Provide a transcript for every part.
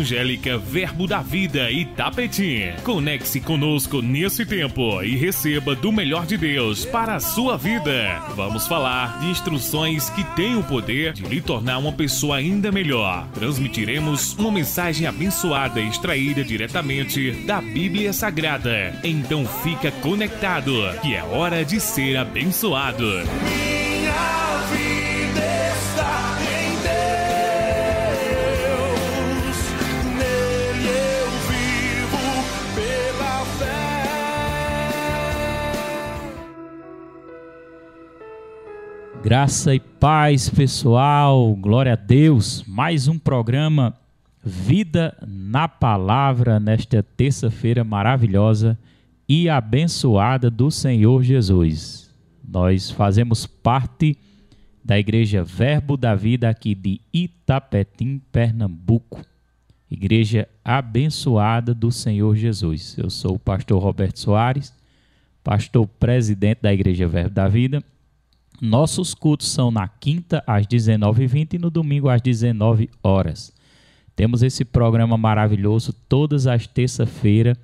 Evangélica Verbo da Vida Itapetim. Conecte-se conosco nesse tempo e receba do melhor de Deus para a sua vida. Vamos falar de instruções que têm o poder de lhe tornar uma pessoa ainda melhor. Transmitiremos uma mensagem abençoada extraída diretamente da Bíblia Sagrada. Então fica conectado, que é hora de ser abençoado. Minha vida está em Deus, nele eu vivo pela fé. Graça e paz, pessoal, glória a Deus. Mais um programa Vida na Palavra nesta terça-feira maravilhosa e abençoada do Senhor Jesus. Nós fazemos parte da Igreja Verbo da Vida aqui de Itapetim, Pernambuco. Igreja abençoada do Senhor Jesus. Eu sou o pastor Roberto Soares, pastor presidente da Igreja Verbo da Vida. Nossos cultos são na quinta às 19h20 e no domingo às 19 horas. Temos esse programa maravilhoso todas as terças-feiras,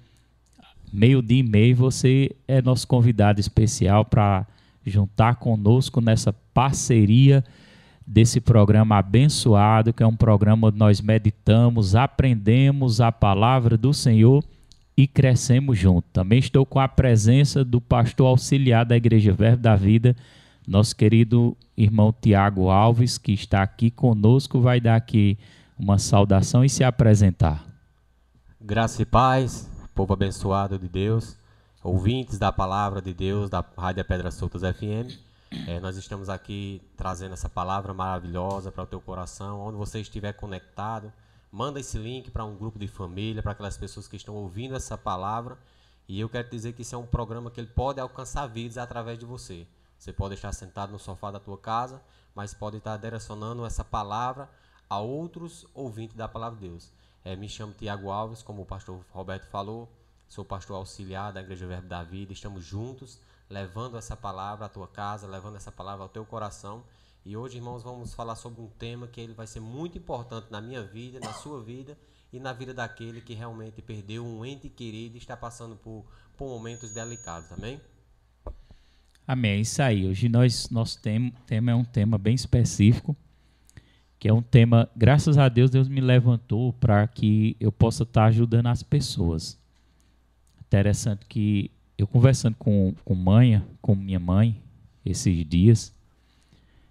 meio-dia e meio. Você é nosso convidado especial para juntar conosco nessa parceria desse programa abençoado, que é um programa onde nós meditamos, aprendemos a palavra do Senhor e crescemos juntos. Também estou com a presença do pastor auxiliar da Igreja Verbo da Vida, nosso querido irmão Tiago Alves, que está aqui conosco, vai dar aqui uma saudação e se apresentar. Graça e paz, povo abençoado de Deus, ouvintes da palavra de Deus, da Rádio Pedras Soltas FM. Nós estamos aqui trazendo essa palavra maravilhosa para o teu coração, onde você estiver conectado. Manda esse link para um grupo de família, para aquelas pessoas que estão ouvindo essa palavra. E eu quero dizer que isso é um programa que ele pode alcançar vidas através de você. Você pode estar sentado no sofá da tua casa, mas pode estar direcionando essa palavra a outros ouvintes da palavra de Deus. Me chamo Tiago Alves, como o pastor Roberto falou, sou pastor auxiliar da Igreja Verbo da Vida. Estamos juntos, levando essa palavra à tua casa, levando essa palavra ao teu coração. E hoje, irmãos, vamos falar sobre um tema que ele vai ser muito importante na minha vida, na sua vida e na vida daquele que realmente perdeu um ente querido e está passando por momentos delicados, amém? Amém, é isso aí. Hoje nosso tema é um tema bem específico, que é um tema, graças a Deus, Deus me levantou para que eu possa estar ajudando as pessoas. Interessante que eu conversando com minha mãe, esses dias,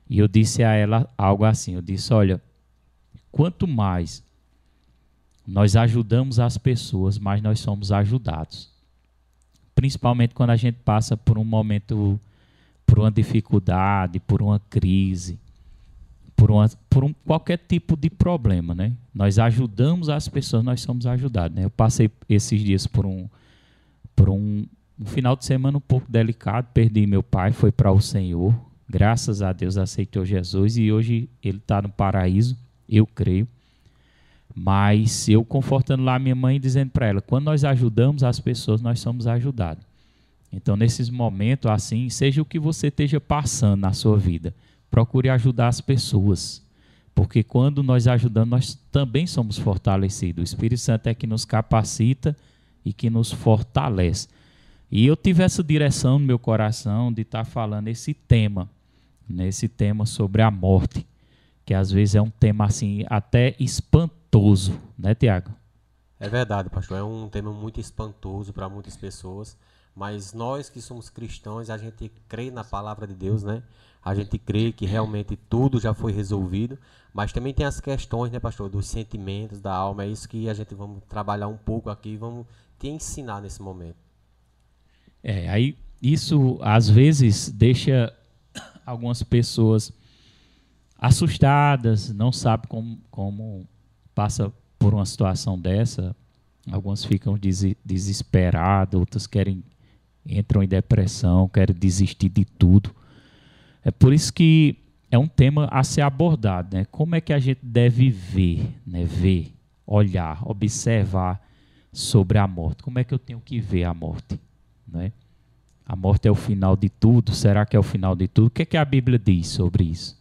e eu disse a ela algo assim, eu disse, olha, quanto mais nós ajudamos as pessoas, mais nós somos ajudados. Principalmente quando a gente passa por um momento, por uma dificuldade, por uma crise, por qualquer tipo de problema, né? Nós ajudamos as pessoas, nós somos ajudados, né? Eu passei esses dias por um final de semana um pouco delicado, perdi meu pai, foi para o Senhor, graças a Deus aceitou Jesus e hoje ele está no paraíso, eu creio. Mas eu confortando lá minha mãe, dizendo para ela, quando nós ajudamos as pessoas, nós somos ajudados. Então, nesses momentos, assim, seja o que você esteja passando na sua vida, procure ajudar as pessoas. Porque quando nós ajudamos, nós também somos fortalecidos. O Espírito Santo é que nos capacita e que nos fortalece. E eu tive essa direção no meu coração de estar falando esse tema sobre a morte, que às vezes é um tema assim até espantoso, né, Tiago? É verdade, pastor, é um tema muito espantoso para muitas pessoas, mas nós que somos cristãos, a gente crê na palavra de Deus, né? A gente crê que realmente tudo já foi resolvido, mas também tem as questões, né, pastor, dos sentimentos, da alma. É isso que a gente vamos trabalhar um pouco aqui, vamos te ensinar nesse momento. Aí isso às vezes deixa algumas pessoas assustadas, não sabem como passa por uma situação dessa. Algumas ficam desesperadas, outras entram em depressão, querem desistir de tudo. É por isso que é um tema a ser abordado, né? Como é que a gente deve ver, né? Ver, olhar, observar sobre a morte. Como é que eu tenho que ver a morte, né? A morte é o final de tudo? Será que é o final de tudo? O que é que a Bíblia diz sobre isso?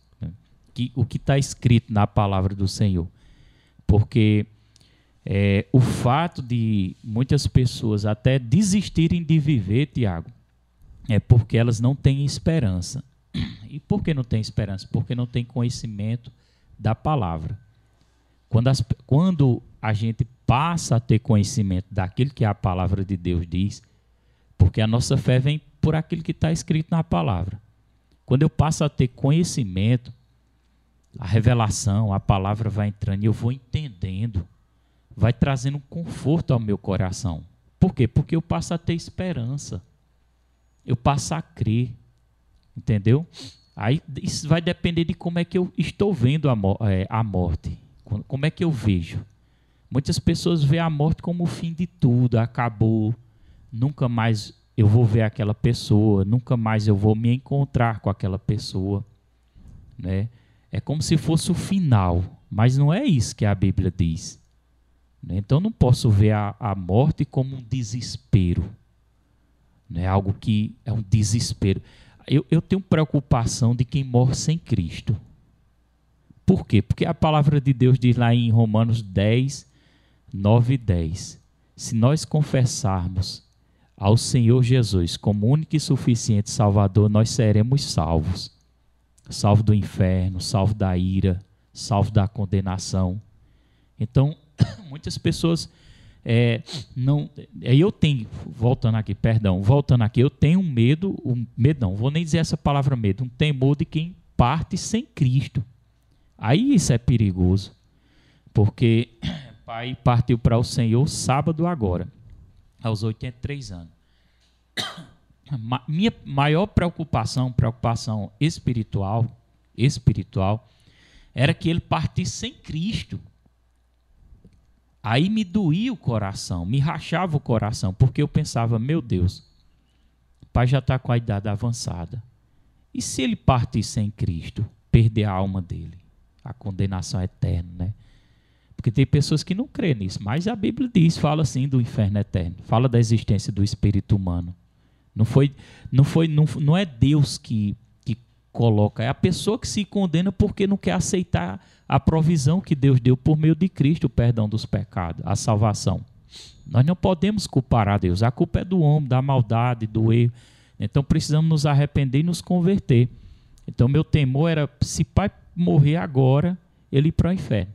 O que está escrito na palavra do Senhor? Porque O fato de muitas pessoas até desistirem de viver, Tiago, é porque elas não têm esperança. E por que não têm esperança? Porque não têm conhecimento da palavra. Quando a gente passa a ter conhecimento daquilo que a palavra de Deus diz, porque a nossa fé vem por aquilo que está escrito na palavra. Quando eu passo a ter conhecimento, a revelação, a palavra vai entrando e eu vou entendendo, vai trazendo conforto ao meu coração. Por quê? Porque eu passo a ter esperança, eu passo a crer, entendeu? Aí isso vai depender de como é que eu estou vendo a morte, como é que eu vejo. Muitas pessoas veem a morte como o fim de tudo, acabou, nunca mais eu vou ver aquela pessoa, nunca mais eu vou me encontrar com aquela pessoa, né? É como se fosse o final, mas não é isso que a Bíblia diz. Então não posso ver a morte como um desespero, né? Algo que é um desespero. Eu tenho preocupação de quem morre sem Cristo. Por quê? Porque a palavra de Deus diz lá em Romanos 10, 9 e 10. Se nós confessarmos ao Senhor Jesus como único e suficiente Salvador, nós seremos salvos. Salvo do inferno, salvo da ira, salvo da condenação. Então, muitas pessoas eu tenho, voltando aqui, eu tenho medo, não vou nem dizer essa palavra medo, um temor de quem parte sem Cristo. Aí isso é perigoso, porque o pai partiu para o Senhor sábado agora, aos 83 anos. Minha maior preocupação espiritual, era que ele partisse sem Cristo. Aí me doía o coração, me rachava o coração, porque eu pensava, meu Deus, o pai já está com a idade avançada. E se ele partir sem Cristo, perder a alma dele? A condenação eterna, né? Porque tem pessoas que não creem nisso, mas a Bíblia fala assim do inferno eterno, fala da existência do espírito humano. Não é Deus que coloca, é a pessoa que se condena porque não quer aceitar a provisão que Deus deu por meio de Cristo, o perdão dos pecados, a salvação. Nós não podemos culpar a Deus, a culpa é do homem, da maldade, do erro. Então precisamos nos arrepender e nos converter. Então meu temor era, se pai morrer agora, ele ir para o inferno.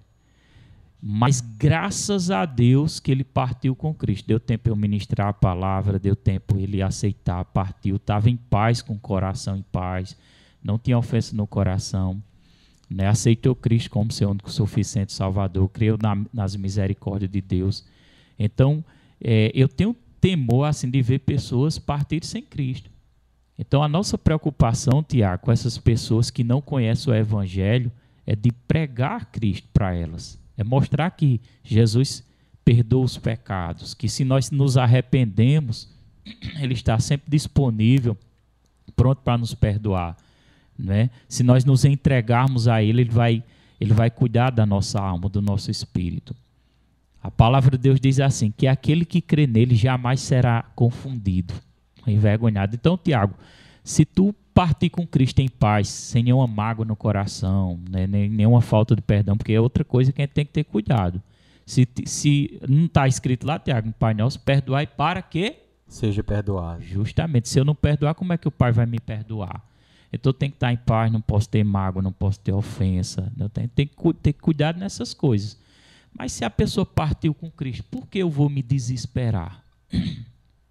Mas graças a Deus que ele partiu com Cristo. Deu tempo eu ministrar a palavra, deu tempo ele aceitar, partiu, estava em paz, com o coração em paz, não tinha ofensa no coração, né? Aceitou Cristo como seu único suficiente Salvador, creu nas misericórdias de Deus. Então, eu tenho temor assim, de ver pessoas partirem sem Cristo. Então, a nossa preocupação, Tiago, com essas pessoas que não conhecem o Evangelho, é de pregar Cristo para elas. É mostrar que Jesus perdoa os pecados, que se nós nos arrependemos, Ele está sempre disponível, pronto para nos perdoar, né? Se nós nos entregarmos a Ele, Ele vai cuidar da nossa alma, do nosso espírito. A palavra de Deus diz assim, que aquele que crê nele jamais será confundido, envergonhado. Então, Tiago, se tu partir com Cristo em paz, sem nenhuma mágoa no coração, né, nenhuma falta de perdão, porque é outra coisa que a gente tem que ter cuidado. Se não está escrito lá, Tiago, no Pai Nosso, perdoai para que seja perdoado. Justamente, se eu não perdoar, como é que o Pai vai me perdoar? Então eu tenho que estar em paz, não posso ter mágoa, não posso ter ofensa, eu tenho que ter cuidado nessas coisas. Mas se a pessoa partiu com Cristo, por que eu vou me desesperar?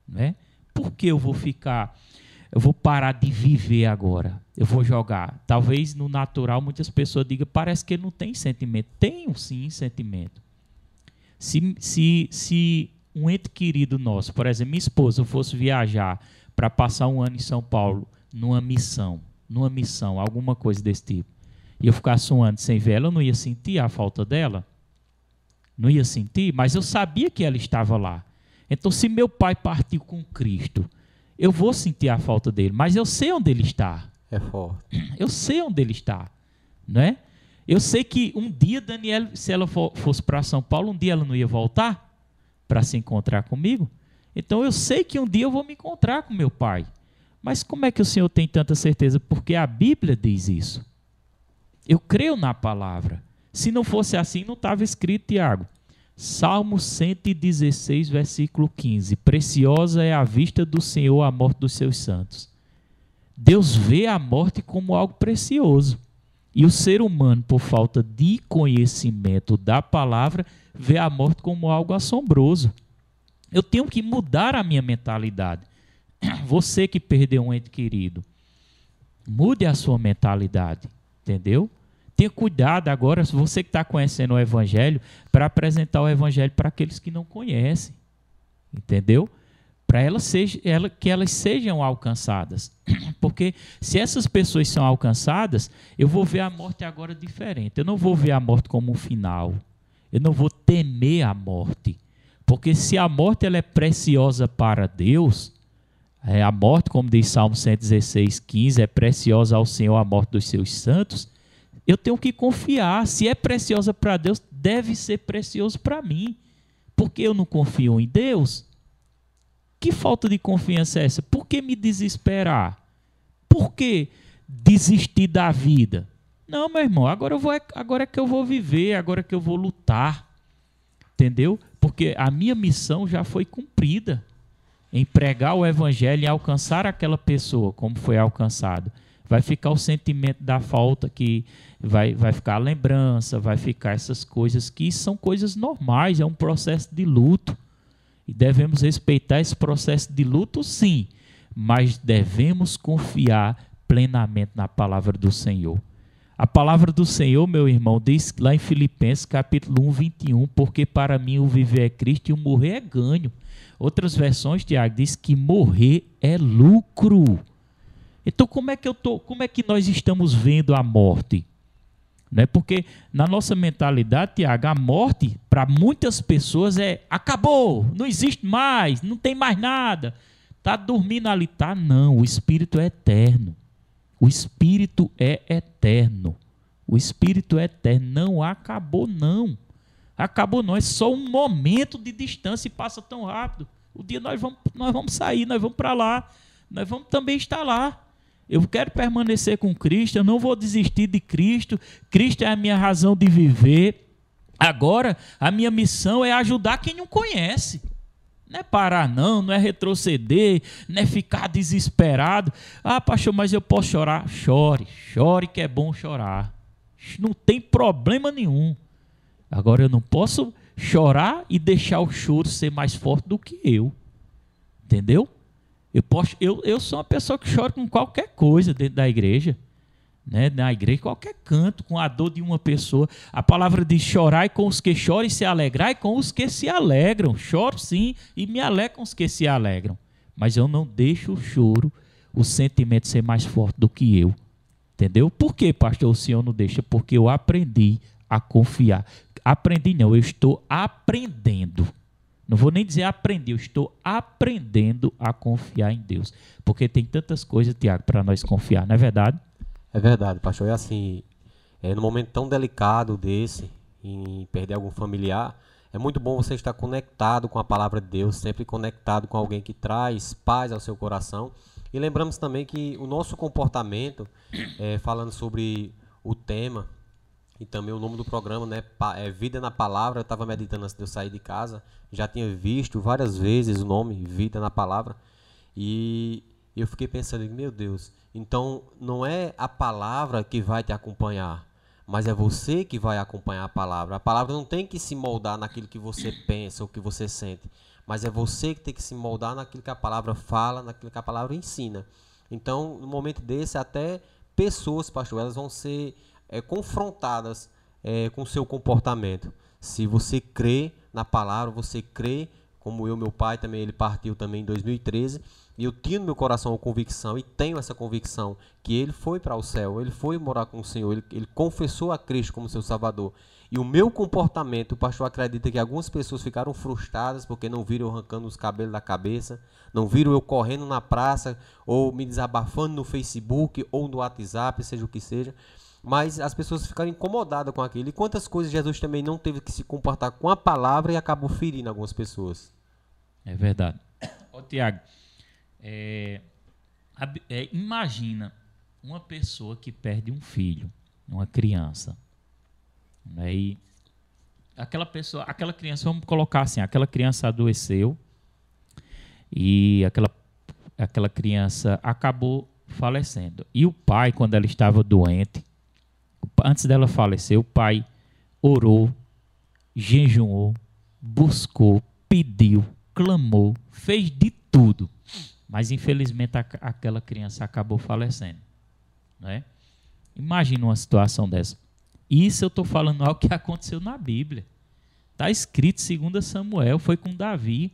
Né? Por que eu vou parar de viver agora? Eu vou jogar. Talvez no natural muitas pessoas digam, parece que ele não tem sentimento. Tenho sim sentimento. Se um ente querido nosso, por exemplo, minha esposa, fosse viajar para passar um ano em São Paulo, numa missão, alguma coisa desse tipo, e eu ficasse um ano sem ver ela, eu não ia sentir a falta dela? Não ia sentir, mas eu sabia que ela estava lá. Então, se meu pai partiu com Cristo, eu vou sentir a falta dele, mas eu sei onde ele está. É forte. Eu sei onde ele está, não é? Eu sei que um dia, Daniela, se ela fosse para São Paulo, um dia ela não ia voltar para se encontrar comigo. Então, eu sei que um dia eu vou me encontrar com meu pai. Mas como é que o Senhor tem tanta certeza? Porque a Bíblia diz isso. Eu creio na palavra. Se não fosse assim, não estava escrito, Tiago. Salmo 116, versículo 15. Preciosa é a vista do Senhor a morte dos seus santos. Deus vê a morte como algo precioso. E o ser humano, por falta de conhecimento da palavra, vê a morte como algo assombroso. Eu tenho que mudar a minha mentalidade. Você que perdeu um ente querido, mude a sua mentalidade, entendeu? Tenha cuidado agora, você que está conhecendo o Evangelho, para apresentar o Evangelho para aqueles que não conhecem, entendeu? Para que elas sejam alcançadas. Porque se essas pessoas são alcançadas, eu vou ver a morte agora diferente. Eu não vou ver a morte como um final. Eu não vou temer a morte. Porque se a morte ela é preciosa para Deus, a morte, como diz Salmo 116, 15, é preciosa ao Senhor a morte dos seus santos, eu tenho que confiar. Se é preciosa para Deus, deve ser precioso para mim. Porque eu não confio em Deus? Que falta de confiança é essa? Por que me desesperar? Por que desistir da vida? Não, meu irmão, agora é que eu vou viver, agora é que eu vou lutar. Entendeu? Porque a minha missão já foi cumprida. Em pregar o Evangelho e alcançar aquela pessoa como foi alcançado. Vai ficar o sentimento da falta, que vai ficar a lembrança, vai ficar essas coisas que são coisas normais, é um processo de luto. E devemos respeitar esse processo de luto, sim, mas devemos confiar plenamente na palavra do Senhor. A palavra do Senhor, meu irmão, diz lá em Filipenses, capítulo 1, 21, porque para mim o viver é Cristo e o morrer é ganho. Outras versões, Tiago, diz que morrer é lucro. Então, como é que nós estamos vendo a morte? Não é porque na nossa mentalidade, Tiago, a morte para muitas pessoas é acabou, não existe mais, não tem mais nada. Está dormindo ali, tá? Não, o Espírito é eterno. O Espírito é eterno. O Espírito é eterno. Não acabou, não. Acabou, não. É só um momento de distância e passa tão rápido. O dia nós vamos sair, nós vamos para lá. Nós vamos também estar lá. Eu quero permanecer com Cristo, eu não vou desistir de Cristo. Cristo é a minha razão de viver. Agora, a minha missão é ajudar quem não conhece. Não é parar, não é retroceder, não é ficar desesperado. Ah, pastor, mas eu posso chorar? Chore que é bom chorar. Não tem problema nenhum. Agora, eu não posso chorar e deixar o choro ser mais forte do que eu. Entendeu? Eu sou uma pessoa que chora com qualquer coisa dentro da igreja. Né? Na igreja, qualquer canto, com a dor de uma pessoa. A palavra diz: chorai com os que choram e se alegrai com os que se alegram. Choro sim e me alegro com os que se alegram. Mas eu não deixo o choro, o sentimento ser mais forte do que eu. Entendeu? Por que, pastor, o senhor não deixa? Porque eu aprendi a confiar. Aprendi não, eu estou aprendendo. Não vou nem dizer aprendi, eu estou aprendendo a confiar em Deus. Porque tem tantas coisas, Tiago, para nós confiar, não é verdade? É verdade, pastor. É assim, num momento tão delicado desse, em perder algum familiar, é muito bom você estar conectado com a palavra de Deus, sempre conectado com alguém que traz paz ao seu coração. E lembramos também que o nosso comportamento, falando sobre o tema, e também o nome do programa, né, Vida na Palavra. Eu estava meditando antes de eu sair de casa, já tinha visto várias vezes o nome Vida na Palavra, e eu fiquei pensando, meu Deus, então não é a palavra que vai te acompanhar, mas é você que vai acompanhar a palavra. A palavra não tem que se moldar naquilo que você pensa ou que você sente, mas é você que tem que se moldar naquilo que a palavra fala, naquilo que a palavra ensina. Então, no momento desse, até pessoas, pastor, elas vão ser confrontadas com o seu comportamento. Se você crê na palavra, você crê, como meu pai também, ele partiu também em 2013, e eu tinha no meu coração a convicção, e tenho essa convicção, que ele foi para o céu, ele foi morar com o Senhor, ele confessou a Cristo como seu Salvador. E o meu comportamento, o pastor acredita que algumas pessoas ficaram frustradas porque não viram eu arrancando os cabelos da cabeça, não viram eu correndo na praça, ou me desabafando no Facebook, ou no WhatsApp, seja o que seja. Mas as pessoas ficaram incomodadas com aquilo. E quantas coisas Jesus também não teve que se comportar com a palavra e acabou ferindo algumas pessoas. É verdade. Ô, Tiago, imagina uma pessoa que perde um filho, uma criança. Né? E aquela criança, vamos colocar assim, aquela criança adoeceu e aquela criança acabou falecendo. E o pai, quando ela estava doente, antes dela falecer, o pai orou, jejuou, buscou, pediu, clamou, fez de tudo. Mas, infelizmente, aquela criança acabou falecendo. Né? Imagina uma situação dessa. Isso eu estou falando algo que aconteceu na Bíblia. Está escrito, 2 Samuel, foi com Davi,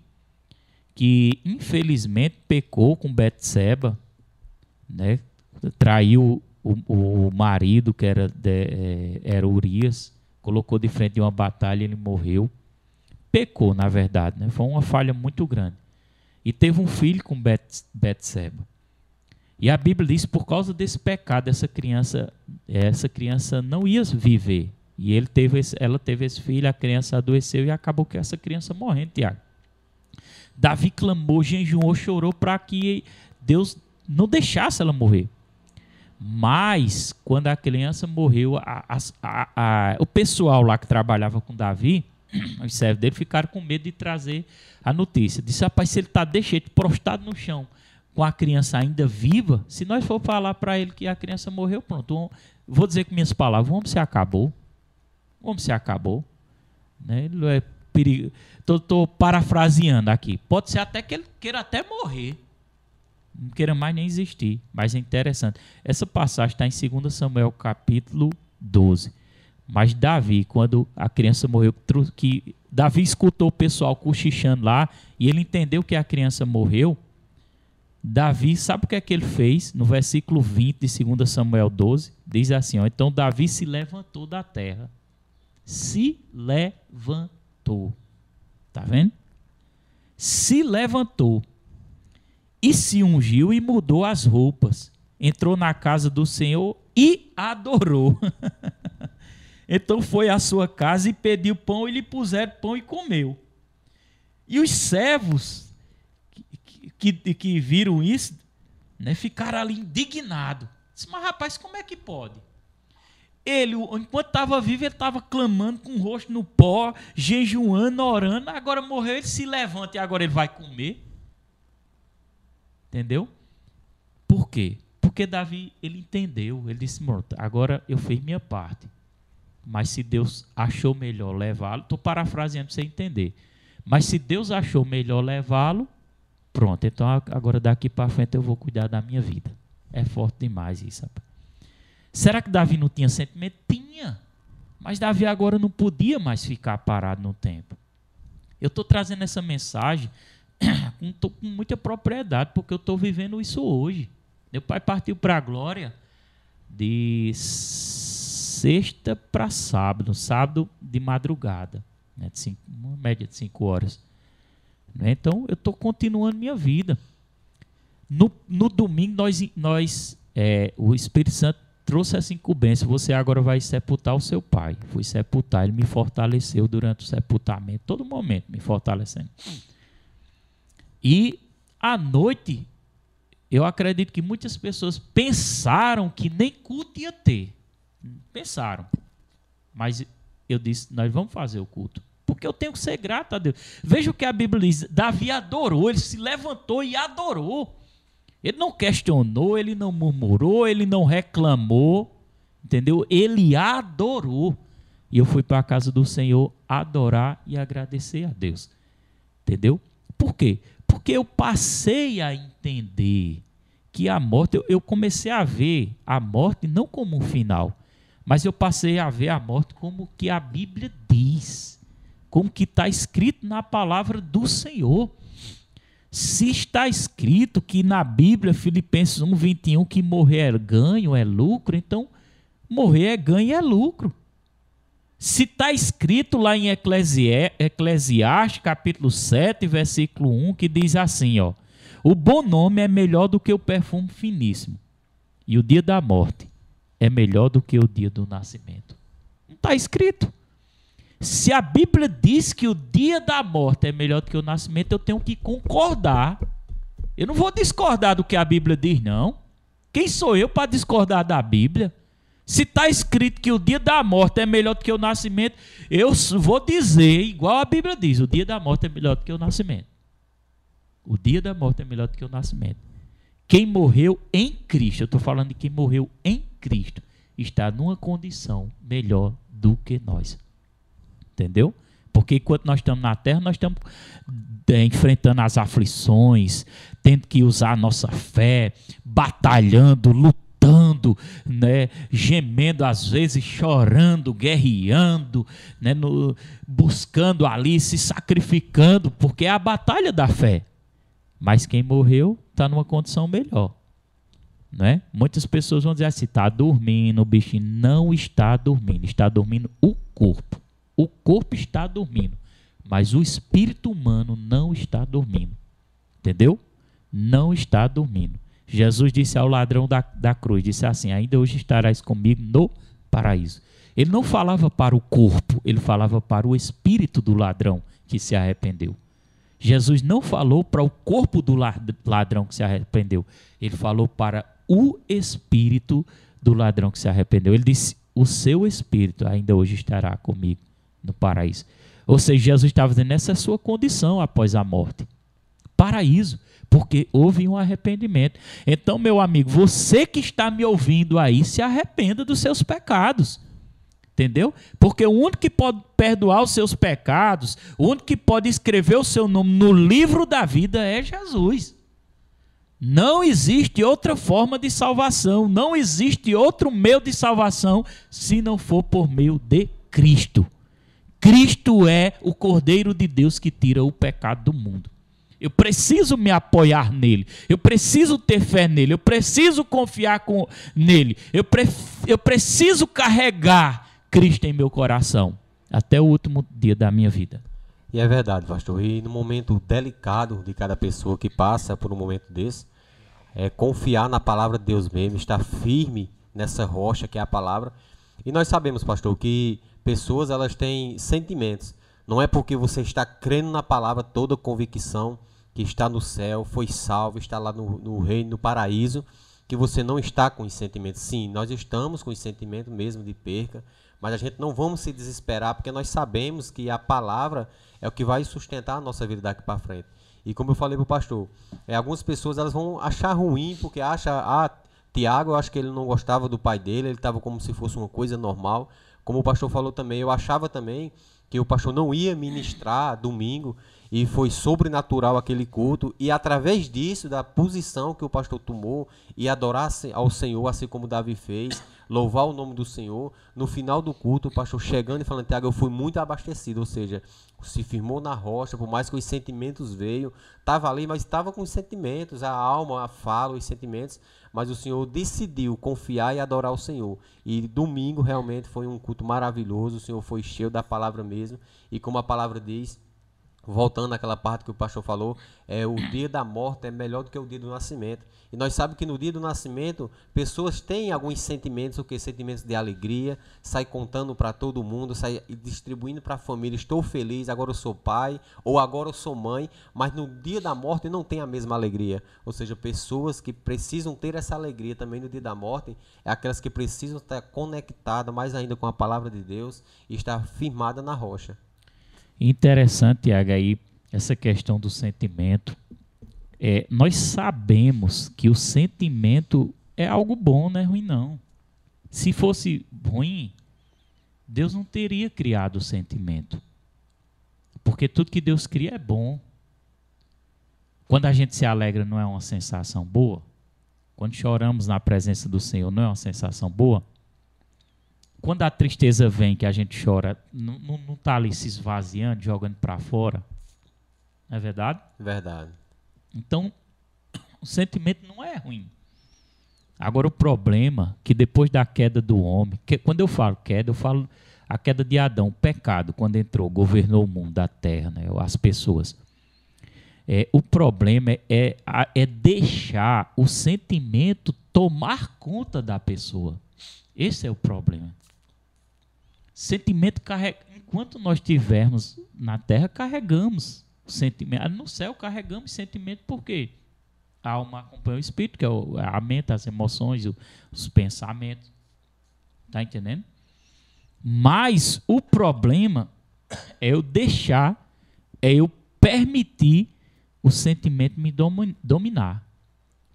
que, infelizmente, pecou com Betseba, né? Traiu o marido, que era Urias, colocou de frente de uma batalha e ele morreu. Pecou, na verdade, né? Foi uma falha muito grande. E teve um filho com Betseba. E a Bíblia diz, por causa desse pecado, essa criança não ia viver. E ela teve esse filho, a criança adoeceu e acabou com essa criança morrendo, Tiago. Davi clamou, jejuou, chorou para que Deus não deixasse ela morrer. Mas, quando a criança morreu, o pessoal lá que trabalhava com Davi, os servos dele, ficaram com medo de trazer a notícia. Disse, rapaz, se ele está desse jeito, prostrado no chão, com a criança ainda viva, se nós for falar para ele que a criança morreu, pronto, vou dizer com minhas palavras, o homem se acabou. O homem se acabou. Né? Ele é perigo. Estou parafraseando aqui. Pode ser até que ele queira até morrer. Não queira mais nem existir. Mas é interessante. Essa passagem está em 2 Samuel capítulo 12. Mas Davi, quando a criança morreu, que Davi escutou o pessoal cochichando lá e ele entendeu que a criança morreu. Davi, sabe o que é que ele fez? No versículo 20 de 2 Samuel 12, diz assim, ó, então Davi se levantou da terra. Se levantou. Tá vendo? Se levantou. E se ungiu e mudou as roupas. Entrou na casa do Senhor e adorou. Então foi à sua casa e pediu pão e lhe puseram pão e comeu. E os servos que viram isso, né, ficaram ali indignados. Disse, mas rapaz, como é que pode? Ele, enquanto estava vivo, ele estava clamando com o rosto no pó, jejuando, orando. Agora morreu, ele se levanta e agora ele vai comer. Entendeu? Por quê? Porque Davi, ele entendeu. Ele disse, agora eu fiz minha parte. Mas se Deus achou melhor levá-lo, estou parafraseando para você entender. Mas se Deus achou melhor levá-lo, pronto, então agora daqui para frente eu vou cuidar da minha vida. É forte demais isso, rapaz. Será que Davi não tinha sentimento? Tinha. Mas Davi agora não podia mais ficar parado no tempo. Eu estou trazendo essa mensagem com muita propriedade, porque eu estou vivendo isso hoje. Meu pai partiu para a glória de sexta para sábado, sábado de madrugada, né, uma média de 5 horas. Então, eu estou continuando minha vida. No domingo, o Espírito Santo trouxe essa incumbência. Você agora vai sepultar o seu pai. Fui sepultar, ele me fortaleceu durante o sepultamento, todo momento me fortalecendo. E, à noite, eu acredito que muitas pessoas pensaram que nem culto ia ter. Pensaram. Mas eu disse, nós vamos fazer o culto. Porque eu tenho que ser grato a Deus. Veja o que a Bíblia diz. Davi adorou, ele se levantou e adorou. Ele não questionou, ele não murmurou, ele não reclamou. Entendeu? Ele adorou. E eu fui para a casa do Senhor adorar e agradecer a Deus. Entendeu? Por quê? Porque eu passei a entender que a morte, eu comecei a ver a morte não como um final, mas eu passei a ver a morte como que a Bíblia diz, como que está escrito na palavra do Senhor. Se está escrito que na Bíblia, Filipenses 1:21, que morrer é ganho, é lucro, então morrer é ganho e é lucro. Se está escrito lá em Eclesiastes, capítulo 7, versículo 1, que diz assim, ó, o bom nome é melhor do que o perfume finíssimo, e o dia da morte é melhor do que o dia do nascimento. Não está escrito. Se a Bíblia diz que o dia da morte é melhor do que o nascimento, eu tenho que concordar. Eu não vou discordar do que a Bíblia diz, não. Quem sou eu para discordar da Bíblia? Se está escrito que o dia da morte é melhor do que o nascimento, eu vou dizer, igual a Bíblia diz, o dia da morte é melhor do que o nascimento. O dia da morte é melhor do que o nascimento. Quem morreu em Cristo, eu estou falando de quem morreu em Cristo, está numa condição melhor do que nós. Entendeu? Porque enquanto nós estamos na terra, nós estamos enfrentando as aflições, tendo que usar a nossa fé, batalhando, lutando, né, gemendo às vezes, chorando, guerreando, né, buscando ali, se sacrificando, porque é a batalha da fé. Mas quem morreu está numa condição melhor. Né? Muitas pessoas vão dizer assim, está dormindo, o bichinho não está dormindo o corpo. O corpo está dormindo, mas o espírito humano não está dormindo. Entendeu? Não está dormindo. Jesus disse ao ladrão da cruz, disse assim, ainda hoje estarás comigo no paraíso. Ele não falava para o corpo, ele falava para o espírito do ladrão que se arrependeu. Jesus não falou para o corpo do ladrão que se arrependeu, ele falou para o espírito do ladrão que se arrependeu. Ele disse, o seu espírito ainda hoje estará comigo no paraíso. Ou seja, Jesus estava dizendo, essa é a sua condição após a morte. Paraíso, porque houve um arrependimento. Então, meu amigo, você que está me ouvindo aí, se arrependa dos seus pecados. Entendeu? Porque o único que pode perdoar os seus pecados, o único que pode escrever o seu nome no livro da vida é Jesus. Não existe outra forma de salvação, não existe outro meio de salvação se não for por meio de Cristo. Cristo é o Cordeiro de Deus que tira o pecado do mundo. Eu preciso me apoiar nele, eu preciso ter fé nele, eu preciso confiar nele, eu preciso carregar Cristo em meu coração até o último dia da minha vida. E é verdade, pastor. E no momento delicado de cada pessoa que passa por um momento desse, é confiar na palavra de Deus mesmo, estar firme nessa rocha que é a palavra. E nós sabemos, pastor, que pessoas elas têm sentimentos. Não é porque você está crendo na palavra, toda convicção que está no céu, foi salvo, está lá no reino, no paraíso, que você não está com os sentimentos. Sim, nós estamos com os sentimentos mesmo de perca, mas a gente não vamos se desesperar, porque nós sabemos que a palavra é o que vai sustentar a nossa vida daqui para frente. E como eu falei para o pastor, algumas pessoas elas vão achar ruim, porque acham, Tiago, eu acho que ele não gostava do pai dele, ele estava como se fosse uma coisa normal. Como o pastor falou também, eu achava também que o pastor não ia ministrar domingo, e foi sobrenatural aquele culto, e através disso, da posição que o pastor tomou, e adorar ao Senhor, assim como Davi fez, louvar o nome do Senhor, no final do culto, o pastor chegando e falando, Tiago, eu fui muito abastecido, ou seja, se firmou na rocha, por mais que os sentimentos veio, estava ali, mas estava com os sentimentos, a alma, a fala, os sentimentos, mas o Senhor decidiu confiar e adorar o Senhor. E domingo realmente foi um culto maravilhoso, o Senhor foi cheio da palavra mesmo, e como a palavra diz, voltando àquela parte que o pastor falou, o dia da morte é melhor do que o dia do nascimento. E nós sabemos que no dia do nascimento, pessoas têm alguns sentimentos, o que? Sentimentos de alegria, sai contando para todo mundo, sai distribuindo para a família, estou feliz, agora eu sou pai, ou agora eu sou mãe, mas no dia da morte não tem a mesma alegria. Ou seja, pessoas que precisam ter essa alegria também no dia da morte, é aquelas que precisam estar conectadas mais ainda com a palavra de Deus e estar firmada na rocha. Interessante, Tiago, aí essa questão do sentimento. Nós sabemos que o sentimento é algo bom, não é ruim não. Se fosse ruim, Deus não teria criado o sentimento. Porque tudo que Deus cria é bom. Quando a gente se alegra, não é uma sensação boa? Quando choramos na presença do Senhor, não é uma sensação boa? Quando a tristeza vem, que a gente chora, não está ali se esvaziando, jogando para fora? Não é verdade? Verdade. Então, o sentimento não é ruim. Agora, o problema é que depois da queda do homem, quando eu falo queda, eu falo a queda de Adão, o pecado, quando entrou, governou o mundo, a terra, né, as pessoas. O problema é deixar o sentimento tomar conta da pessoa. Esse é o problema. Sentimento enquanto nós estivermos na terra, carregamos sentimento. No céu carregamos sentimento por quê? A alma acompanha o espírito, que é a mente, as emoções, os pensamentos. Tá entendendo? Mas o problema é eu deixar, é eu permitir o sentimento me dominar.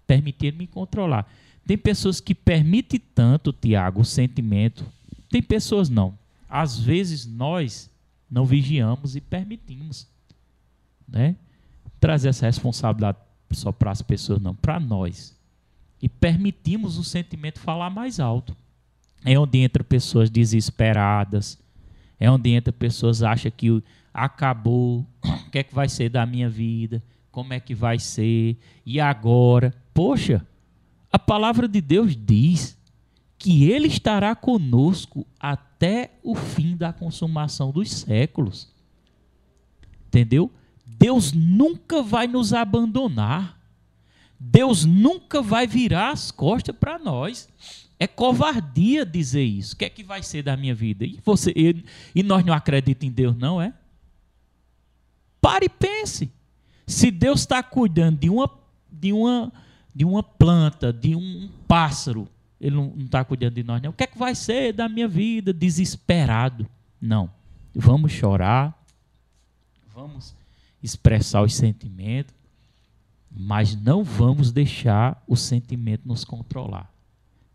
Permitir ele me controlar. Tem pessoas que permitem tanto, Tiago, o sentimento. Tem pessoas não. Às vezes nós não vigiamos e permitimos, né? Trazer essa responsabilidade só para as pessoas, não, para nós. E permitimos o sentimento falar mais alto. É onde entra pessoas desesperadas, é onde entra pessoas que acham que acabou, o que é que vai ser da minha vida, como é que vai ser, e agora? Poxa, a palavra de Deus diz que Ele estará conosco até o fim da consumação dos séculos. Entendeu? Deus nunca vai nos abandonar. Deus nunca vai virar as costas para nós. É covardia dizer isso. O que é que vai ser da minha vida? E nós não acreditamos em Deus, não é? Pare e pense. Se Deus está cuidando de uma planta, de um pássaro, Ele não está cuidando de nós, não. O que é que vai ser da minha vida? Desesperado. Não. Vamos chorar. Vamos expressar os sentimentos. Mas não vamos deixar o sentimento nos controlar.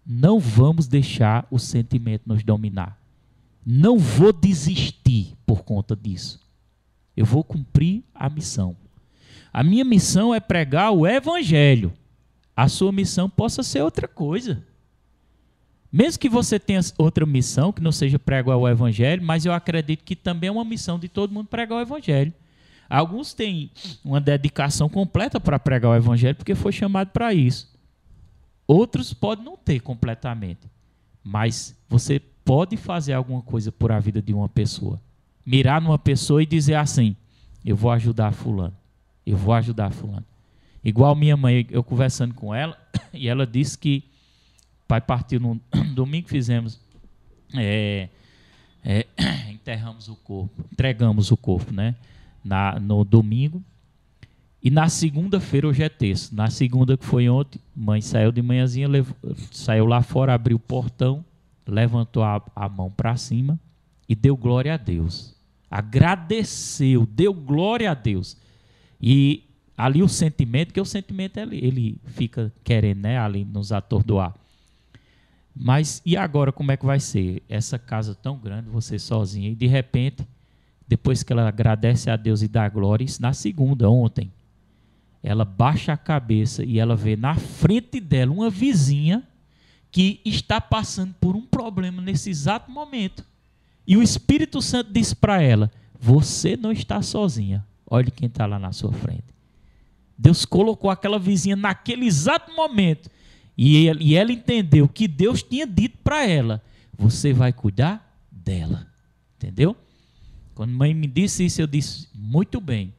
Não vamos deixar o sentimento nos dominar. Não vou desistir por conta disso. Eu vou cumprir a missão. A minha missão é pregar o Evangelho. A sua missão possa ser outra coisa. Mesmo que você tenha outra missão, que não seja pregar o Evangelho, mas eu acredito que também é uma missão de todo mundo pregar o Evangelho. Alguns têm uma dedicação completa para pregar o Evangelho, porque foi chamado para isso. Outros podem não ter completamente. Mas você pode fazer alguma coisa por a vida de uma pessoa. Mirar numa pessoa e dizer assim, eu vou ajudar fulano. Eu vou ajudar fulano. Igual minha mãe, eu conversando com ela, e ela disse que o pai partiu no domingo, fizemos, enterramos o corpo, entregamos o corpo, né? No domingo. E na segunda-feira, hoje é terça. Na segunda, que foi ontem, mãe saiu de manhãzinha, saiu lá fora, abriu o portão, levantou a mão para cima e deu glória a Deus. Agradeceu, deu glória a Deus. E ali o sentimento, que o sentimento ele fica querendo, né, ali nos atordoar. Mas e agora como é que vai ser? Essa casa tão grande, você sozinha, e de repente, depois que ela agradece a Deus e dá glória, isso na segunda, ontem, ela baixa a cabeça e ela vê na frente dela uma vizinha que está passando por um problema nesse exato momento. E o Espírito Santo disse para ela, você não está sozinha, olhe quem está lá na sua frente. Deus colocou aquela vizinha naquele exato momento e ela entendeu que Deus tinha dito para ela, você vai cuidar dela, entendeu? Quando a mãe me disse isso, eu disse, muito bem,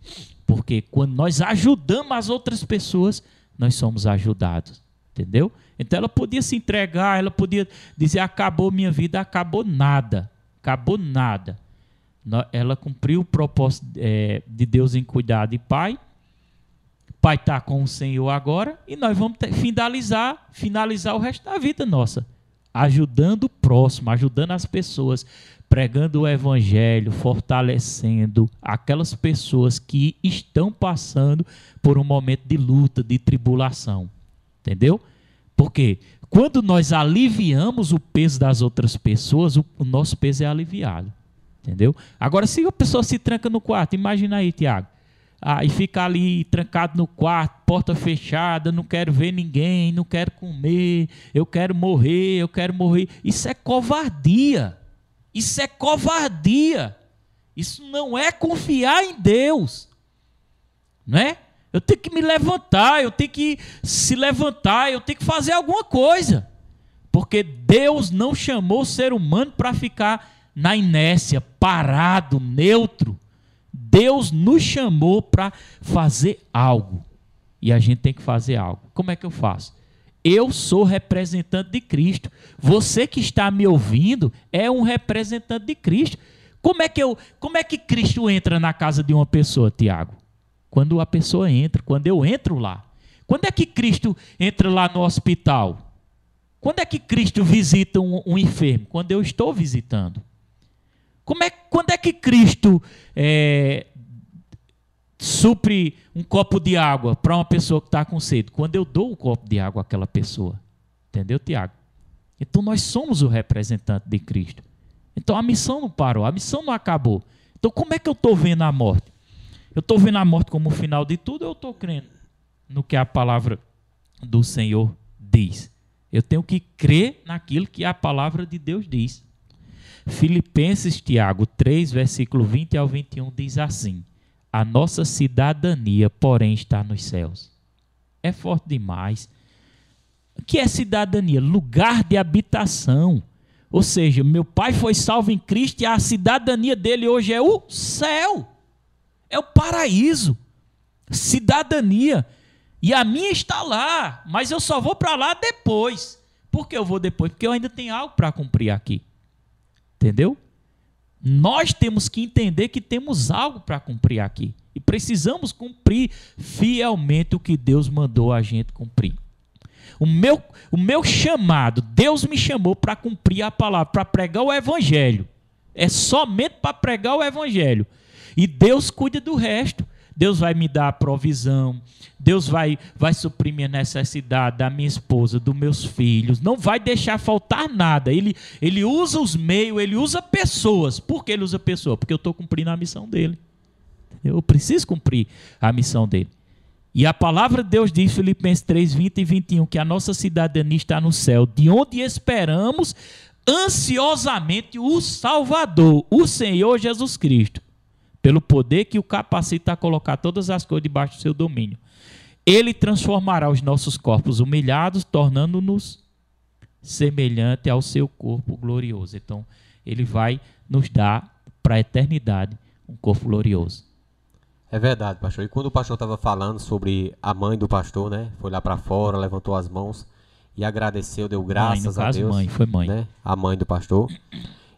porque quando nós ajudamos as outras pessoas, nós somos ajudados, entendeu? Então ela podia se entregar, ela podia dizer, acabou minha vida, acabou nada. Ela cumpriu o propósito de Deus em cuidar de pai. Pai está com o Senhor agora e nós vamos finalizar o resto da vida nossa, ajudando o próximo, ajudando as pessoas, pregando o Evangelho, fortalecendo aquelas pessoas que estão passando por um momento de luta, de tribulação, entendeu? Porque quando nós aliviamos o peso das outras pessoas, o nosso peso é aliviado, entendeu? Agora, se a pessoa se tranca no quarto, imagina aí, Tiago, e fica ali trancado no quarto, porta fechada, não quero ver ninguém, não quero comer, eu quero morrer. Isso é covardia. Isso é covardia. Isso não é confiar em Deus. Não é? Eu tenho que me levantar, eu tenho que se levantar, eu tenho que fazer alguma coisa. Porque Deus não chamou o ser humano para ficar na inércia, parado, neutro. Deus nos chamou para fazer algo. E a gente tem que fazer algo. Como é que eu faço? Eu sou representante de Cristo. Você que está me ouvindo é um representante de Cristo. Como é que Cristo entra na casa de uma pessoa, Tiago? Quando a pessoa entra, quando eu entro lá. Quando é que Cristo entra lá no hospital? Quando é que Cristo visita um enfermo? Quando eu estou visitando. Quando é que Cristo supre um copo de água para uma pessoa que está com sede? Quando eu dou um copo de água àquela pessoa. Entendeu, Tiago? Então nós somos o representante de Cristo. Então a missão não parou, a missão não acabou. Então como é que eu estou vendo a morte? Eu estou vendo a morte como o final de tudo ou eu estou crendo no que a palavra do Senhor diz? Eu tenho que crer naquilo que a palavra de Deus diz. Filipenses, Tiago 3, versículo 20 ao 21 diz assim: a nossa cidadania, porém, está nos céus. É forte demais. O que é cidadania? Lugar de habitação. Ou seja, meu pai foi salvo em Cristo e a cidadania dele hoje é o céu. É o paraíso. Cidadania. E a minha está lá, mas eu só vou para lá depois. Por que eu vou depois? Porque eu ainda tenho algo para cumprir aqui. Entendeu? Nós temos que entender que temos algo para cumprir aqui. E precisamos cumprir fielmente o que Deus mandou a gente cumprir. O meu chamado, Deus me chamou para cumprir a palavra, para pregar o evangelho. É somente para pregar o evangelho. E Deus cuida do resto. Deus vai me dar a provisão. Deus vai suprir minha necessidade, da minha esposa, dos meus filhos. Não vai deixar faltar nada. Ele usa os meios, ele usa pessoas. Por que ele usa pessoas? Porque eu estou cumprindo a missão dele. Eu preciso cumprir a missão dele. E a palavra de Deus diz, Filipenses 3, 20 e 21, que a nossa cidadania está no céu, de onde esperamos ansiosamente o Salvador, o Senhor Jesus Cristo, pelo poder que o capacita a colocar todas as coisas debaixo do seu domínio. Ele transformará os nossos corpos humilhados, tornando-nos semelhante ao seu corpo glorioso. Então, ele vai nos dar para a eternidade um corpo glorioso. É verdade, pastor. E quando o pastor estava falando sobre a mãe do pastor, né? Foi lá para fora, levantou as mãos e agradeceu, deu graças a Deus. Mãe, foi mãe. Né? A mãe do pastor.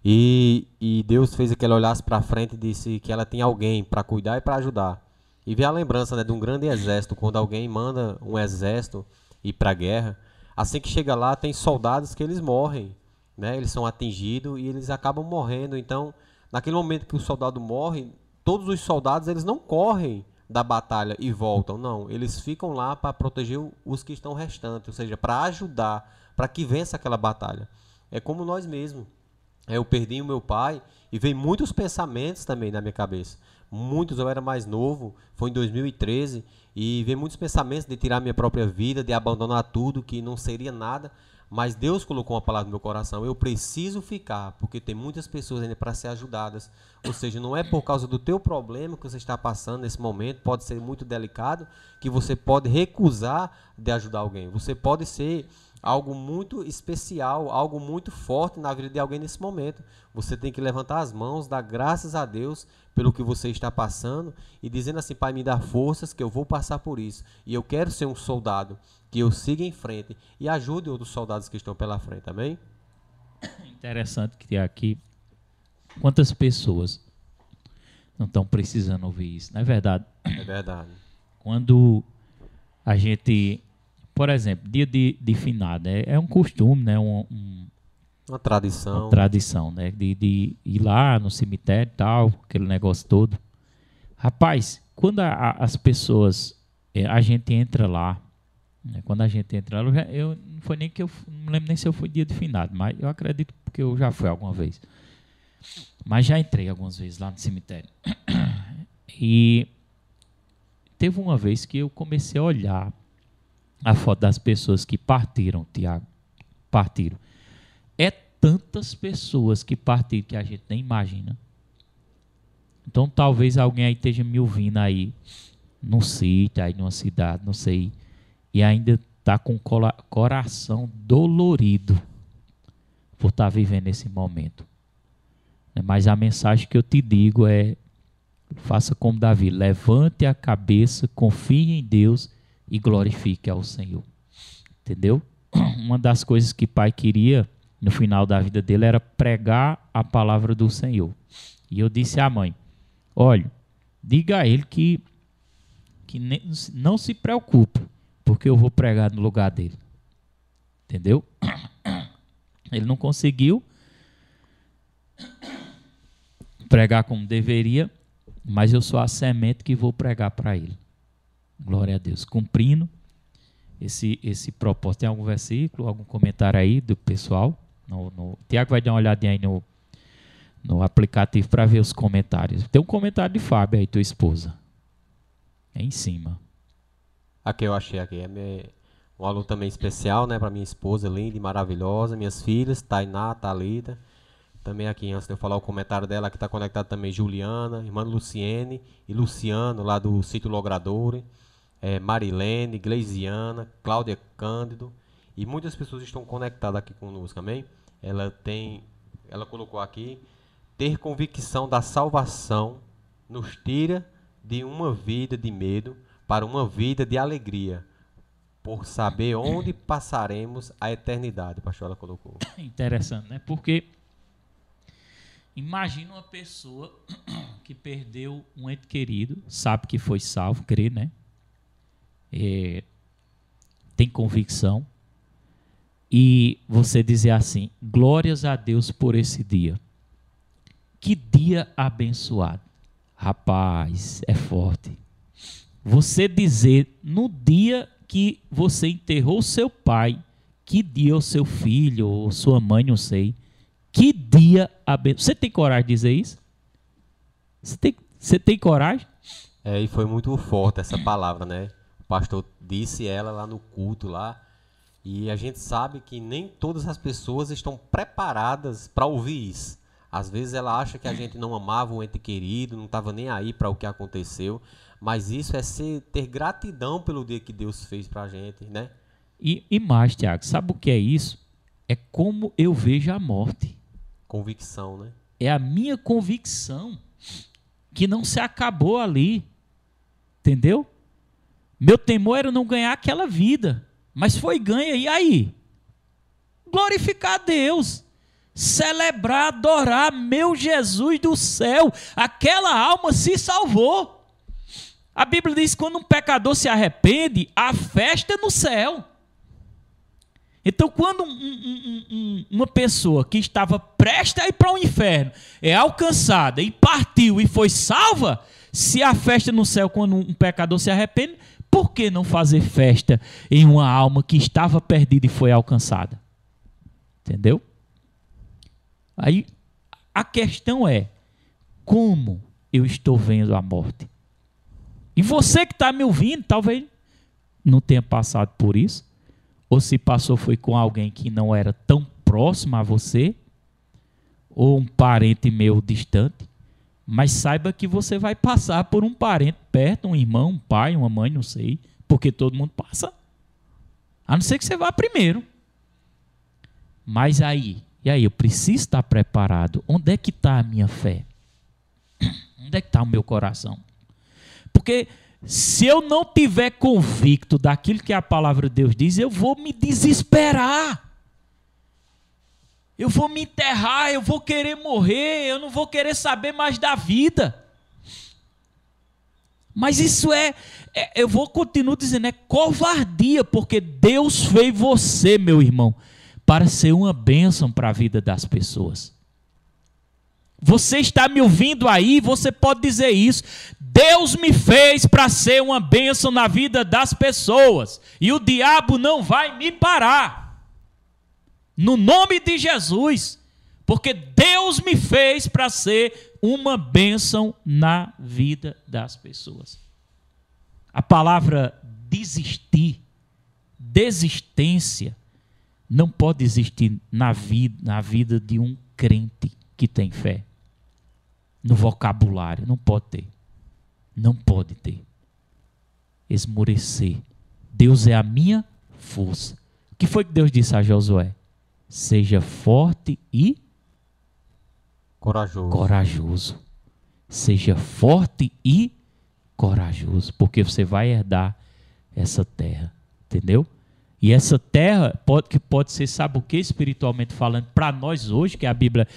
E Deus fez que ela olhasse para frente e disse que ela tem alguém para cuidar e para ajudar. E vê a lembrança, né, de um grande exército, quando alguém manda um exército ir para a guerra, assim que chega lá tem soldados que eles morrem, né? Eles são atingidos e eles acabam morrendo. Então, naquele momento que o soldado morre, todos os soldados eles não correm da batalha e voltam, não. Eles ficam lá para proteger os que estão restantes, ou seja, para ajudar, para que vença aquela batalha. É como nós mesmos. Eu perdi o meu pai e veio muitos pensamentos também na minha cabeça. Muitos, eu era mais novo, foi em 2013, e veio muitos pensamentos de tirar minha própria vida, de abandonar tudo, que não seria nada. Mas Deus colocou uma palavra no meu coração: eu preciso ficar, porque tem muitas pessoas ainda para ser ajudadas. Ou seja, não é por causa do teu problema que você está passando nesse momento, pode ser muito delicado, que você pode recusar de ajudar alguém. Você pode ser algo muito especial, algo muito forte na vida de alguém nesse momento. Você tem que levantar as mãos, dar graças a Deus pelo que você está passando e dizendo assim: Pai, me dá forças que eu vou passar por isso. E eu quero ser um soldado, que eu siga em frente e ajude outros soldados que estão pela frente. Amém? Interessante que aqui, quantas pessoas não estão precisando ouvir isso, não é verdade? É verdade. Quando a gente, por exemplo, dia de finado, é um costume, né? Uma tradição. Uma tradição, né? De ir lá no cemitério e tal, aquele negócio todo. Rapaz, quando as pessoas, a gente entra lá, né? Quando a gente entra lá, eu não foi nem que eu não lembro nem se eu fui dia de finado, mas eu acredito porque eu já fui alguma vez. Mas já entrei algumas vezes lá no cemitério. E teve uma vez que eu comecei a olhar a foto das pessoas que partiram, Tiago. Partiram. É tantas pessoas que partiram que a gente nem imagina. Então talvez alguém aí esteja me ouvindo aí, num sítio, aí numa cidade, não sei, e ainda está com o coração dolorido por estar vivendo esse momento. Mas a mensagem que eu te digo é: faça como Davi, levante a cabeça, confie em Deus e glorifique ao Senhor. Entendeu? Uma das coisas que o pai queria no final da vida dele era pregar a palavra do Senhor. E eu disse à mãe: olha, diga a ele que não se preocupe, porque eu vou pregar no lugar dele. Entendeu? Ele não conseguiu pregar como deveria, mas eu sou a semente que vou pregar para ele. Glória a Deus. Cumprindo esse propósito. Tem algum versículo, algum comentário aí do pessoal? Tiago vai dar uma olhadinha aí no aplicativo para ver os comentários. Tem um comentário de Fábio aí, tua esposa. É em cima. Aqui eu achei aqui. Um aluno também especial, né? Para minha esposa, linda e maravilhosa. Minhas filhas, Tainá, Thalita. Também aqui, antes de eu falar o comentário dela, aqui está conectado também Juliana, irmã Luciene e Luciano, lá do Sítio Logradouro. Marilene, Gleisiana, Cláudia Cândido. E muitas pessoas estão conectadas aqui conosco, amém? Ela colocou aqui: ter convicção da salvação nos tira de uma vida de medo para uma vida de alegria, por saber onde passaremos a eternidade. Pastor, ela colocou. Interessante, né? Porque imagina uma pessoa que perdeu um ente querido, sabe que foi salvo, crê, né? Tem convicção, e você dizer assim: glórias a Deus por esse dia. Que dia abençoado. Rapaz, é forte. Você dizer no dia que você enterrou seu pai, que dia o seu filho ou sua mãe, não sei, que dia abençoado. Você tem coragem de dizer isso? Você tem coragem? E foi muito forte essa palavra, né? O pastor disse ela lá no culto lá, e a gente sabe que nem todas as pessoas estão preparadas para ouvir isso. Às vezes ela acha que a gente não amava o ente querido, não estava nem aí para o que aconteceu, mas isso é ter gratidão pelo dia que Deus fez para a gente, né? E mais, Tiago, sabe o que é isso? É como eu vejo a morte. Convicção, né? É a minha convicção que não se acabou ali, entendeu? Meu temor era não ganhar aquela vida, mas foi ganha, e aí? Glorificar a Deus, celebrar, adorar, meu Jesus do céu, aquela alma se salvou. A Bíblia diz que quando um pecador se arrepende, há festa no céu. Então, quando uma pessoa que estava prestes a ir para o inferno é alcançada e partiu e foi salva, se há festa no céu quando um pecador se arrepende, por que não fazer festa em uma alma que estava perdida e foi alcançada? Entendeu? Aí a questão é: como eu estou vendo a morte? E você que está me ouvindo, talvez não tenha passado por isso, ou se passou foi com alguém que não era tão próximo a você, ou um parente meu distante, mas saiba que você vai passar por um parente perto, um irmão, um pai, uma mãe, não sei, porque todo mundo passa, a não ser que você vá primeiro. Mas aí, e aí, eu preciso estar preparado. Onde é que está a minha fé? Onde é que está o meu coração? Porque se eu não tiver convicto daquilo que a palavra de Deus diz, eu vou me desesperar. Eu vou me enterrar, eu vou querer morrer, eu não vou querer saber mais da vida. Mas isso eu vou continuar dizendo, é covardia, porque Deus fez você, meu irmão, para ser uma bênção para a vida das pessoas. Você está me ouvindo aí, você pode dizer isso. Deus me fez para ser uma bênção na vida das pessoas, e o diabo não vai me parar. No nome de Jesus, porque Deus me fez para ser uma bênção na vida das pessoas. A palavra desistir, desistência, não pode existir na vida de um crente que tem fé. No vocabulário, não pode ter. Não pode ter. Esmorecer. Deus é a minha força. O que foi que Deus disse a Josué? Seja forte e corajoso. Seja forte e corajoso, porque você vai herdar essa terra, entendeu? E essa terra pode ser, sabe o que, espiritualmente falando, para nós hoje, que a Bíblia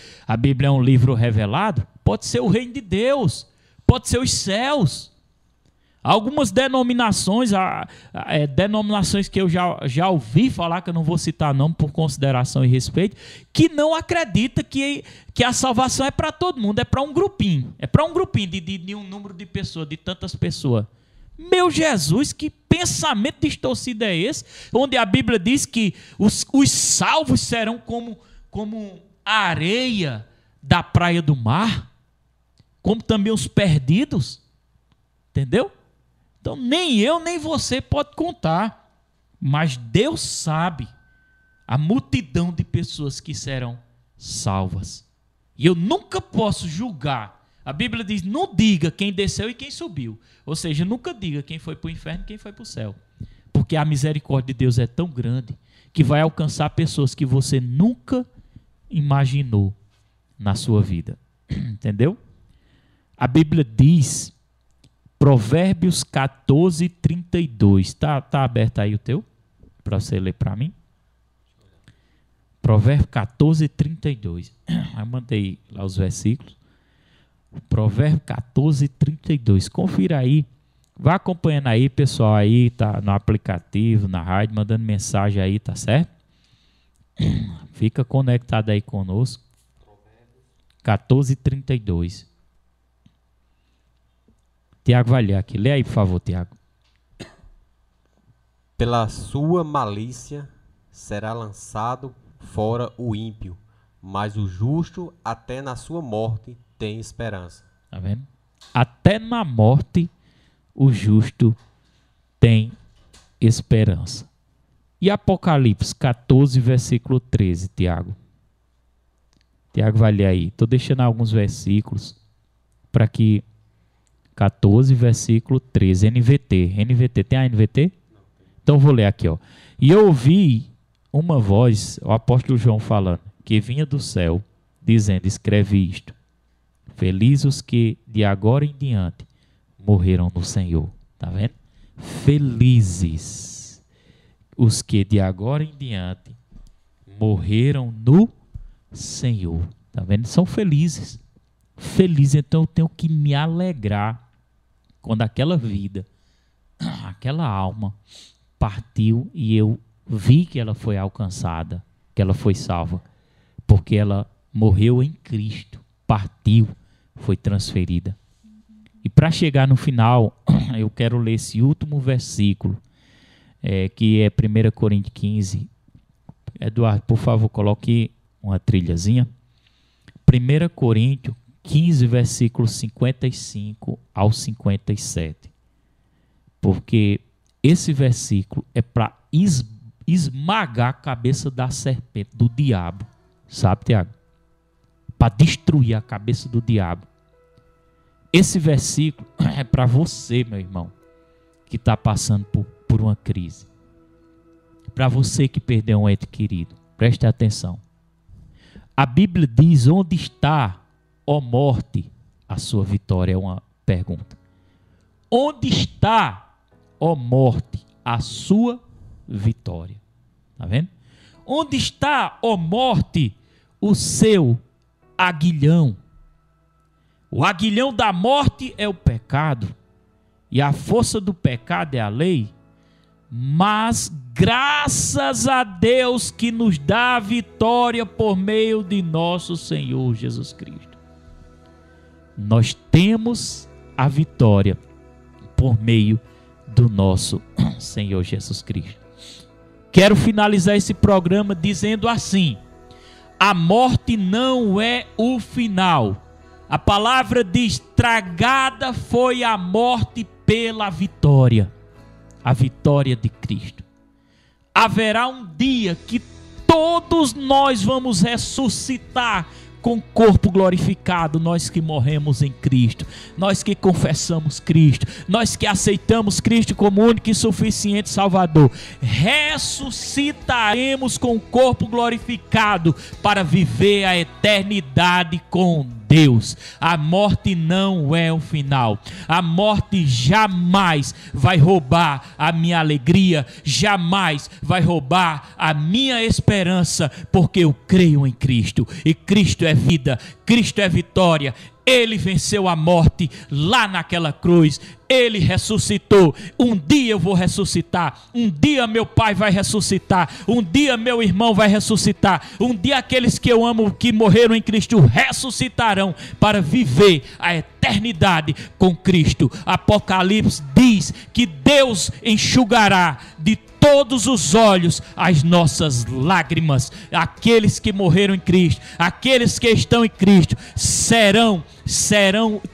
é um livro revelado, pode ser o reino de Deus, pode ser os céus. Algumas denominações, denominações que eu já ouvi falar, que eu não vou citar nome por consideração e respeito, que não acredita que a salvação é para todo mundo, é para um grupinho. É para um grupinho de um número de pessoas, de tantas pessoas. Meu Jesus, que pensamento distorcido é esse? Onde a Bíblia diz que os salvos serão como a areia da praia do mar, como também os perdidos. Entendeu? Então nem eu nem você pode contar, mas Deus sabe a multidão de pessoas que serão salvas. E eu nunca posso julgar. A Bíblia diz, não diga quem desceu e quem subiu. Ou seja, nunca diga quem foi para o inferno e quem foi para o céu. Porque a misericórdia de Deus é tão grande que vai alcançar pessoas que você nunca imaginou na sua vida. Entendeu? A Bíblia diz, Provérbios 14, 32. Tá aberto aí o teu? Para você ler para mim. Provérbios 14, 32. Eu mandei lá os versículos. Provérbio 14, 32. Confira aí. Vá acompanhando aí, pessoal, aí, tá no aplicativo, na rádio, mandando mensagem aí, tá certo? Fica conectado aí conosco. 14, 32. Tiago vai ler aqui. Lê aí, por favor, Tiago. Pela sua malícia será lançado fora o ímpio, mas o justo até na sua morte tem esperança. Tá vendo? Até na morte o justo tem esperança. E Apocalipse 14, versículo 13, Tiago. Tiago vai ler aí. Estou deixando alguns versículos para que... 14, versículo 13, NVT. Tem a NVT? Então vou ler aqui, ó. E eu ouvi uma voz, o apóstolo João falando, que vinha do céu, dizendo, escreve isto. Felizes os que de agora em diante morreram no Senhor. Tá vendo? Felizes os que de agora em diante morreram no Senhor. Tá vendo? São felizes. Felizes, então eu tenho que me alegrar quando aquela vida, aquela alma partiu e eu vi que ela foi alcançada, que ela foi salva, porque ela morreu em Cristo, partiu, foi transferida. E para chegar no final, eu quero ler esse último versículo, que é 1 Coríntios 15. Eduardo, por favor, coloque uma trilhazinha. 1 Coríntios 15, versículos 55 ao 57. Porque esse versículo é para esmagar a cabeça da serpente, do diabo. Sabe, Tiago? Para destruir a cabeça do diabo. Esse versículo é para você, meu irmão, que está passando por uma crise. Para você que perdeu um ente querido. Preste atenção. A Bíblia diz, onde está, ó morte, a sua vitória? É uma pergunta. Onde está, ó morte, a sua vitória? Tá vendo? Onde está, ó morte, o seu aguilhão? O aguilhão da morte é o pecado, e a força do pecado é a lei. Mas graças a Deus que nos dá a vitória por meio de nosso Senhor Jesus Cristo. Nós temos a vitória por meio do nosso Senhor Jesus Cristo. Quero finalizar esse programa dizendo assim: a morte não é o final. A palavra diz, tragada foi a morte pela vitória. A vitória de Cristo. Haverá um dia que todos nós vamos ressuscitar com corpo glorificado, nós que morremos em Cristo, nós que confessamos Cristo, nós que aceitamos Cristo como único e suficiente Salvador, ressuscitaremos com corpo glorificado para viver a eternidade com Deus. A morte não é o final. A morte jamais vai roubar a minha alegria, jamais vai roubar a minha esperança, porque eu creio em Cristo, e Cristo é vida, Cristo é vitória. Ele venceu a morte lá naquela cruz. Ele ressuscitou. Um dia eu vou ressuscitar. Um dia meu pai vai ressuscitar. Um dia meu irmão vai ressuscitar. Um dia aqueles que eu amo que morreram em Cristo ressuscitarão para viver a eternidade com Cristo. Apocalipse diz que Deus enxugará de todos os olhos as nossas lágrimas. Aqueles que morreram em Cristo, aqueles que estão em Cristo,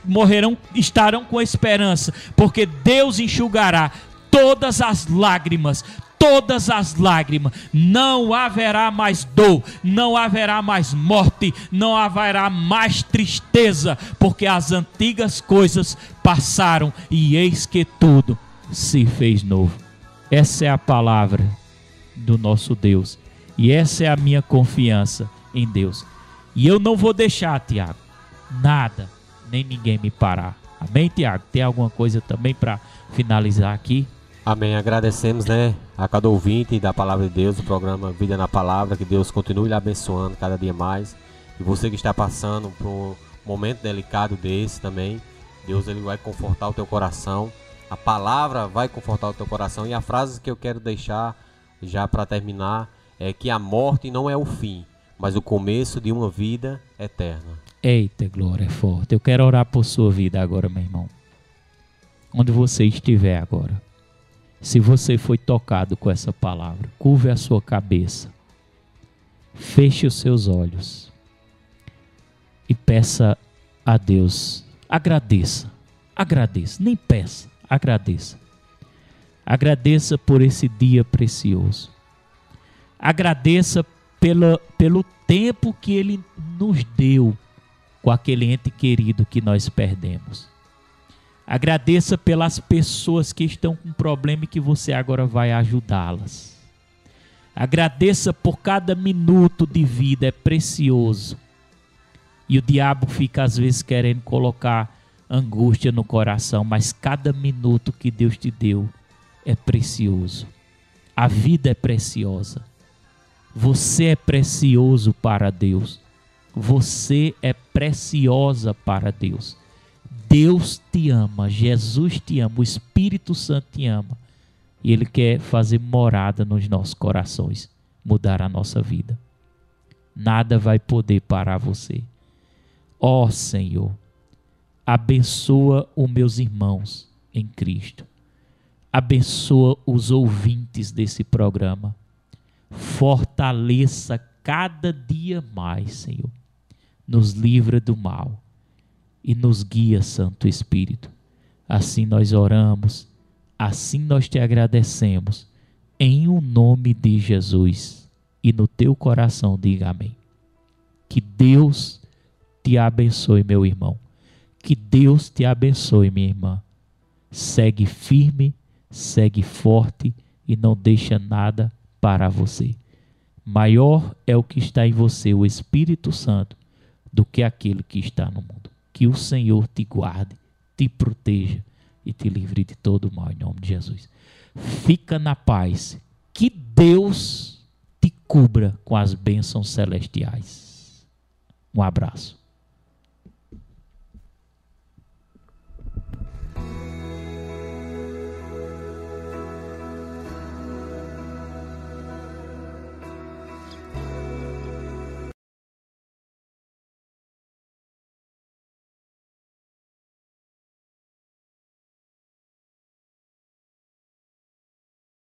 morrerão, estarão com esperança, porque Deus enxugará todas as lágrimas. Todas as lágrimas, não haverá mais dor, não haverá mais morte, não haverá mais tristeza, porque as antigas coisas passaram e eis que tudo se fez novo. Essa é a palavra do nosso Deus e essa é a minha confiança em Deus. E eu não vou deixar, Tiago, nada, nem ninguém me parar. Amém, Tiago? Tem alguma coisa também para finalizar aqui? Amém. Agradecemos, a cada ouvinte da Palavra de Deus, do programa Vida na Palavra, que Deus continue lhe abençoando cada dia mais. E você que está passando por um momento delicado desse também, Deus ele vai confortar o teu coração. A palavra vai confortar o teu coração. E a frase que eu quero deixar já para terminar é que a morte não é o fim, mas o começo de uma vida eterna. Eita, glória, é forte. Eu quero orar por sua vida agora, meu irmão. Onde você estiver agora. Se você foi tocado com essa palavra, curve a sua cabeça, feche os seus olhos e peça a Deus. Agradeça, nem peça, agradeça. Agradeça por esse dia precioso. Agradeça pelo tempo que Ele nos deu com aquele ente querido que nós perdemos. Agradeça pelas pessoas que estão com problema e que você agora vai ajudá-las. Agradeça por cada minuto de vida, é precioso. E o diabo fica às vezes querendo colocar angústia no coração, mas cada minuto que Deus te deu é precioso. A vida é preciosa. Você é precioso para Deus. Você é preciosa para Deus. Deus te ama, Jesus te ama, o Espírito Santo te ama. E Ele quer fazer morada nos nossos corações, mudar a nossa vida. Nada vai poder parar você. Ó Senhor, abençoa os meus irmãos em Cristo. Abençoa os ouvintes desse programa. Fortaleça cada dia mais, Senhor. Nos livra do mal. E nos guia, Santo Espírito. Assim nós oramos, assim nós te agradecemos, em o nome de Jesus. E no teu coração diga amém. Que Deus te abençoe, meu irmão. Que Deus te abençoe, minha irmã. Segue firme, segue forte e não deixa nada para você. Maior é o que está em você, o Espírito Santo, do que aquele que está no mundo. Que o Senhor te guarde, te proteja e te livre de todo mal, em nome de Jesus. Fica na paz. Que Deus te cubra com as bênçãos celestiais. Um abraço.